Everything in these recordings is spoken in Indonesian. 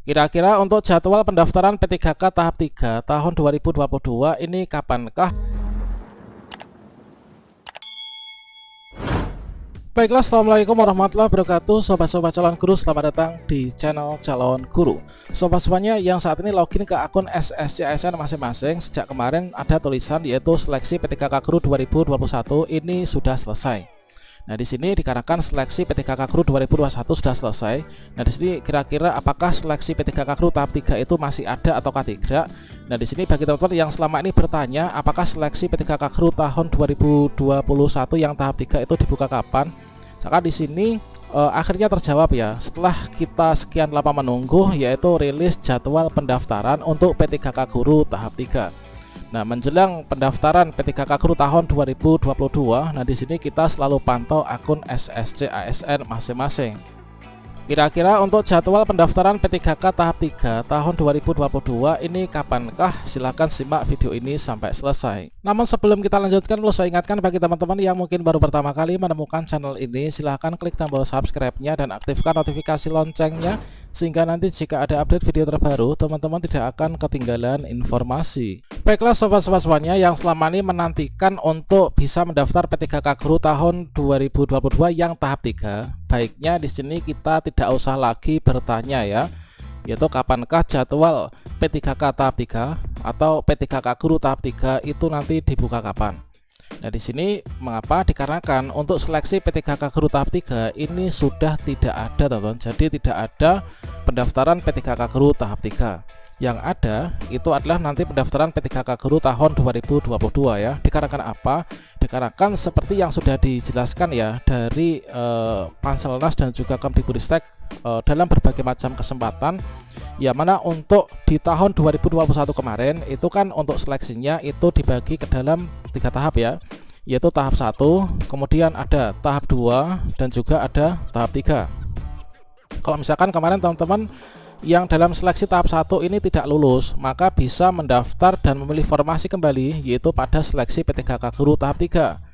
Kira-kira untuk jadwal pendaftaran P3K tahap 3 tahun 2022 ini kapankah? Baiklah, assalamualaikum warahmatullahi wabarakatuh. Sobat-sobat calon guru, selamat datang di channel calon guru. Sobat semuanya yang saat ini login ke akun SSCASN masing-masing, sejak kemarin ada tulisan yaitu seleksi P3K Guru 2021 ini sudah selesai. Nah, di sini dikarenakan seleksi P3K Guru 2021 sudah selesai. Nah, di sini kira-kira apakah seleksi P3K Guru tahap 3 itu masih ada ataukah tidak? Nah, di sini bagi teman-teman yang selama ini bertanya apakah seleksi P3K Guru tahun 2021 yang tahap 3 itu dibuka kapan? Maka di sini akhirnya terjawab ya, setelah kita sekian lama menunggu, yaitu rilis jadwal pendaftaran untuk P3K Guru tahap 3. Nah, menjelang pendaftaran P3K Guru tahun 2022, nah di sini kita selalu pantau akun SSCASN masing-masing. Kira-kira untuk jadwal pendaftaran P3K tahap 3 tahun 2022 ini kapankah? Silahkan simak video ini sampai selesai. Namun sebelum kita lanjutkan, perlu saya ingatkan bagi teman-teman yang mungkin baru pertama kali menemukan channel ini, silahkan klik tombol subscribe-nya dan aktifkan notifikasi loncengnya, sehingga nanti jika ada update video terbaru, teman-teman tidak akan ketinggalan informasi. Baiklah sobat-sobat semuanya yang selama ini menantikan untuk bisa mendaftar P3K Guru tahun 2022 yang tahap 3, baiknya di sini kita tidak usah lagi bertanya ya, yaitu kapankah jadwal P3K tahap 3 atau P3K Guru tahap 3 itu nanti dibuka kapan. Nah, di sini mengapa? Dikarenakan untuk seleksi P3K Guru tahap 3 ini sudah tidak ada, teman-teman. Jadi tidak ada pendaftaran P3K Guru tahap 3. Yang ada itu adalah nanti pendaftaran P3K Guru tahun 2022 ya. Dikarenakan apa? Dikarenakan seperti yang sudah dijelaskan ya dari Panselnas dan juga Kemdikbudristek dalam berbagai macam kesempatan, ya mana untuk di tahun 2021 kemarin itu kan untuk seleksinya itu dibagi ke dalam 3 tahap ya, yaitu tahap 1, kemudian ada tahap 2 dan juga ada tahap 3. Kalau misalkan kemarin teman-teman yang dalam seleksi tahap 1 ini tidak lulus, maka bisa mendaftar dan memilih formasi kembali, yaitu pada seleksi P3K Guru tahap 3.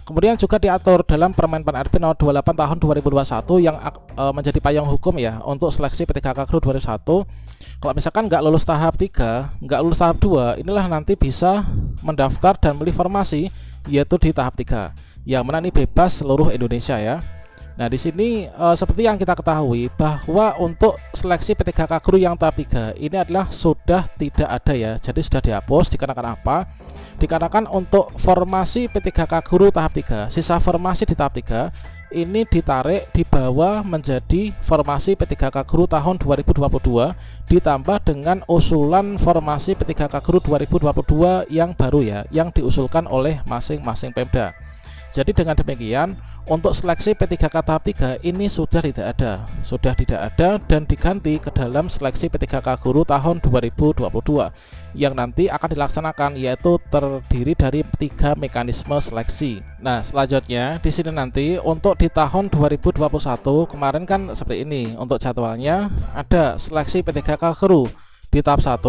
Kemudian juga diatur dalam Permen Pan RB nomor 28 tahun 2021 yang menjadi payung hukum ya untuk seleksi P3K Guru 2021. Kalau misalkan nggak lulus tahap 3, nggak lulus tahap 2, inilah nanti bisa mendaftar dan memilih formasi, yaitu di tahap 3, yang mana ini bebas seluruh Indonesia ya. Nah, di sini seperti yang kita ketahui bahwa untuk seleksi P3K Guru yang tahap 3 ini adalah sudah tidak ada ya. Jadi sudah dihapus. Dikarenakan apa? Dikarenakan untuk formasi P3K Guru tahap 3, sisa formasi di tahap 3 ini ditarik dibawa menjadi formasi P3K Guru tahun 2022 ditambah dengan usulan formasi P3K Guru 2022 yang baru ya, yang diusulkan oleh masing-masing Pemda. Jadi dengan demikian untuk seleksi P3K tahap 3 ini sudah tidak ada dan diganti ke dalam seleksi P3K Guru tahun 2022 yang nanti akan dilaksanakan, yaitu terdiri dari 3 mekanisme seleksi. Nah, selanjutnya di sini nanti untuk di tahun 2021 kemarin kan seperti ini untuk jadwalnya, ada seleksi P3K Guru di tahap 1,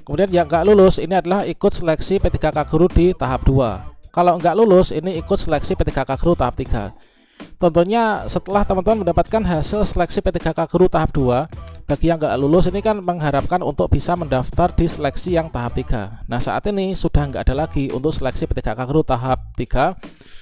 kemudian yang nggak lulus ini adalah ikut seleksi P3K Guru di tahap 2. Kalau nggak lulus ini ikut seleksi P3K Guru tahap 3. Tentunya setelah teman-teman mendapatkan hasil seleksi P3K Guru tahap 2, bagi yang nggak lulus ini kan mengharapkan untuk bisa mendaftar di seleksi yang tahap 3. Nah, saat ini sudah nggak ada lagi untuk seleksi P3K Guru tahap 3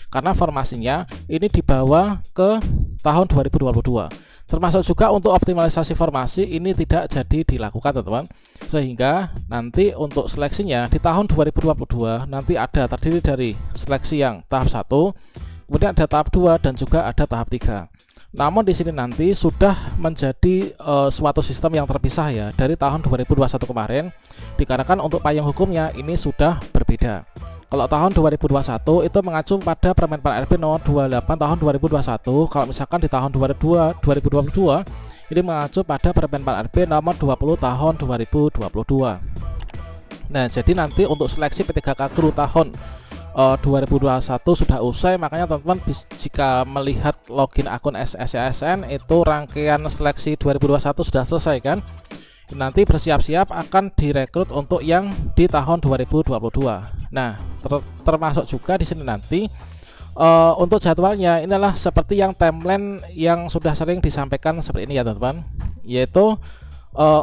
karena formasinya ini dibawa ke tahun 2022. Termasuk juga untuk optimalisasi formasi ini tidak jadi dilakukan, teman-teman. Sehingga nanti untuk seleksinya di tahun 2022 nanti ada terdiri dari seleksi yang tahap 1, kemudian ada tahap 2 dan juga ada tahap 3. Namun di sini nanti sudah menjadi suatu sistem yang terpisah ya dari tahun 2021 kemarin, dikarenakan untuk payung hukumnya ini sudah berbeda. Kalau tahun 2021 itu mengacu pada Permen Pan RB nomor 28 tahun 2021. Kalau misalkan di tahun 2022 ini mengacu pada Permen Pan RB nomor 20 tahun 2022. Nah, jadi nanti untuk seleksi P3K Guru tahun 2021 sudah usai, makanya teman-teman jika melihat login akun SSCASN itu rangkaian seleksi 2021 sudah selesai kan. Nanti bersiap-siap akan direkrut untuk yang di tahun 2022. Nah, termasuk juga di sini nanti untuk jadwalnya inilah seperti yang timeline yang sudah sering disampaikan seperti ini ya teman-teman, yaitu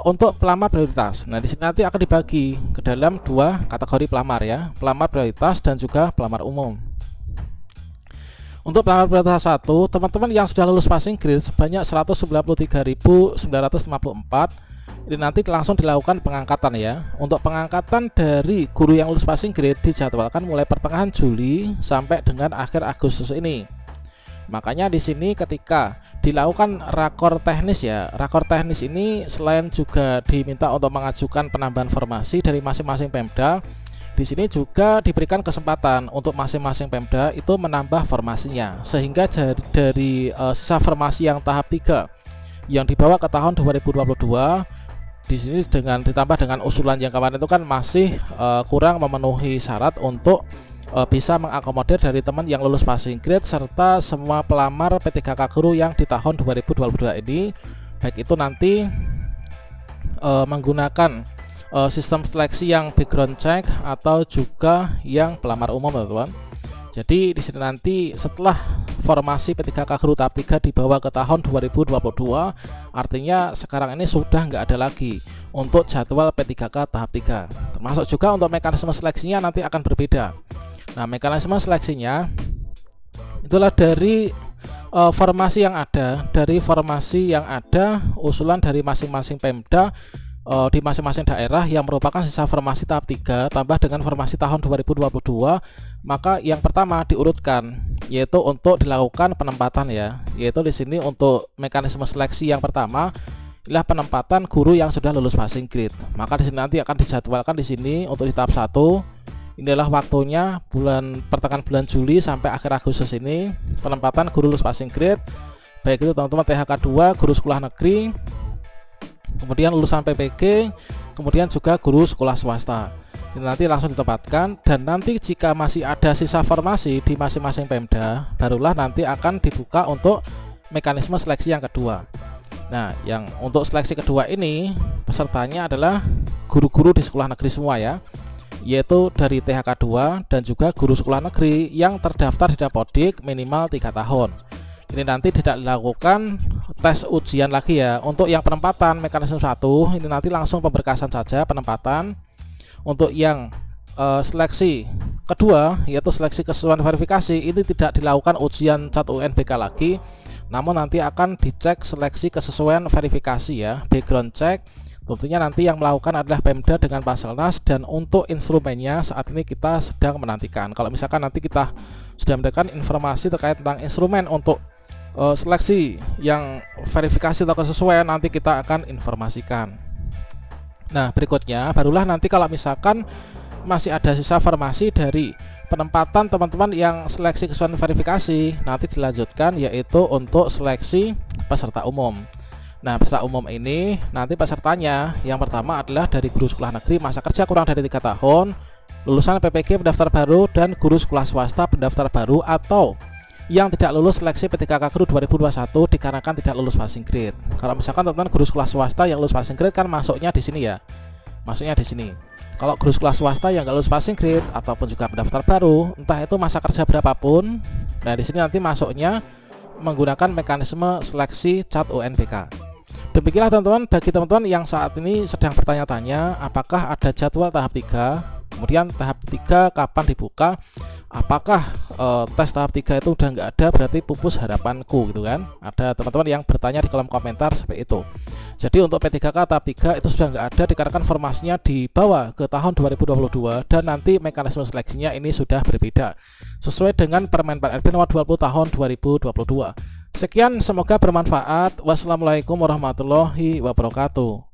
untuk pelamar prioritas. Nah, di sini nanti akan dibagi ke dalam dua kategori pelamar ya, pelamar prioritas dan juga pelamar umum. Untuk pelamar prioritas 1, teman-teman yang sudah lulus passing grade sebanyak 193.954, ini nanti langsung dilakukan pengangkatan ya. Untuk pengangkatan dari guru yang lulus passing grade dijadwalkan mulai pertengahan Juli sampai dengan akhir Agustus ini. Makanya di sini ketika dilakukan rakor teknis ya, rakor teknis ini selain juga diminta untuk mengajukan penambahan formasi dari masing-masing Pemda, di sini juga diberikan kesempatan untuk masing-masing Pemda itu menambah formasinya, sehingga dari sisa formasi yang tahap 3 yang dibawa ke tahun 2022, di sini ditambah dengan usulan yang kemarin itu kan masih kurang memenuhi syarat untuk bisa mengakomodir dari teman yang lulus passing grade serta semua pelamar P3K guru yang di tahun 2022 ini, baik itu nanti menggunakan sistem seleksi yang background check atau juga yang pelamar umum, teman-teman. Jadi di sini nanti setelah formasi P3K guru tahap 3 dibawa ke tahun 2022, artinya sekarang ini sudah nggak ada lagi untuk jadwal P3K tahap 3. Termasuk juga untuk mekanisme seleksinya nanti akan berbeda. Nah, mekanisme seleksinya itulah dari formasi yang ada, usulan dari masing-masing Pemda di masing-masing daerah yang merupakan sisa formasi tahap 3 tambah dengan formasi tahun 2022. Maka yang pertama diurutkan yaitu untuk dilakukan penempatan ya, yaitu di sini untuk mekanisme seleksi yang pertama adalah penempatan guru yang sudah lulus passing grade. Maka di sini nanti akan dijadwalkan di sini untuk di tahap 1. Inilah waktunya pertengahan bulan Juli sampai akhir Agustus ini, penempatan guru lulus passing grade, baik itu teman-teman THK 2, guru sekolah negeri, kemudian lulusan PPG, kemudian juga guru sekolah swasta. Ini nanti langsung ditempatkan, dan nanti jika masih ada sisa formasi di masing-masing Pemda, barulah nanti akan dibuka untuk mekanisme seleksi yang kedua. Nah, yang untuk seleksi kedua ini pesertanya adalah guru-guru di sekolah negeri semua ya, yaitu dari THK 2 dan juga guru sekolah negeri yang terdaftar di Dapodik minimal 3 tahun. Ini nanti tidak dilakukan tes ujian lagi ya. Untuk yang penempatan mekanisme 1 ini nanti langsung pemberkasan saja penempatan. Untuk yang seleksi kedua yaitu seleksi kesesuaian verifikasi, ini tidak dilakukan ujian CAT UNBK lagi, namun nanti akan dicek seleksi kesesuaian verifikasi ya, background check. Tentunya nanti yang melakukan adalah Pemda dengan Basarnas, dan untuk instrumennya saat ini kita sedang menantikan. Kalau misalkan nanti kita sudah mendapatkan informasi terkait tentang instrumen untuk seleksi yang verifikasi atau kesesuaian, nanti kita akan informasikan. Nah, berikutnya barulah nanti kalau misalkan masih ada sisa formasi dari penempatan teman-teman yang seleksi kesesuaian verifikasi, nanti dilanjutkan yaitu untuk seleksi peserta umum. Nah, peserta umum ini nanti pesertanya yang pertama adalah dari guru sekolah negeri masa kerja kurang dari 3 tahun, lulusan PPG pendaftar baru, dan guru sekolah swasta pendaftar baru atau yang tidak lulus seleksi P3K guru 2021 dikarenakan tidak lulus passing grade. Kalau misalkan teman-teman guru sekolah swasta yang lulus passing grade kan masuknya di sini ya. Masuknya di sini. Kalau guru sekolah swasta yang nggak lulus passing grade ataupun juga pendaftar baru, entah itu masa kerja berapapun, nah di sini nanti masuknya menggunakan mekanisme seleksi CAT UNBK. Demikianlah teman-teman, bagi teman-teman yang saat ini sedang bertanya-tanya apakah ada jadwal tahap 3, kemudian tahap 3 kapan dibuka, apakah tes tahap 3 itu udah nggak ada, berarti pupus harapanku gitu kan. Ada teman-teman yang bertanya di kolom komentar seperti itu. Jadi untuk P3K tahap 3 itu sudah nggak ada dikarenakan formasinya dibawa ke tahun 2022, dan nanti mekanisme seleksinya ini sudah berbeda sesuai dengan Permen RB nomor 20 tahun 2022. Sekian, semoga bermanfaat. Wassalamualaikum warahmatullahi wabarakatuh.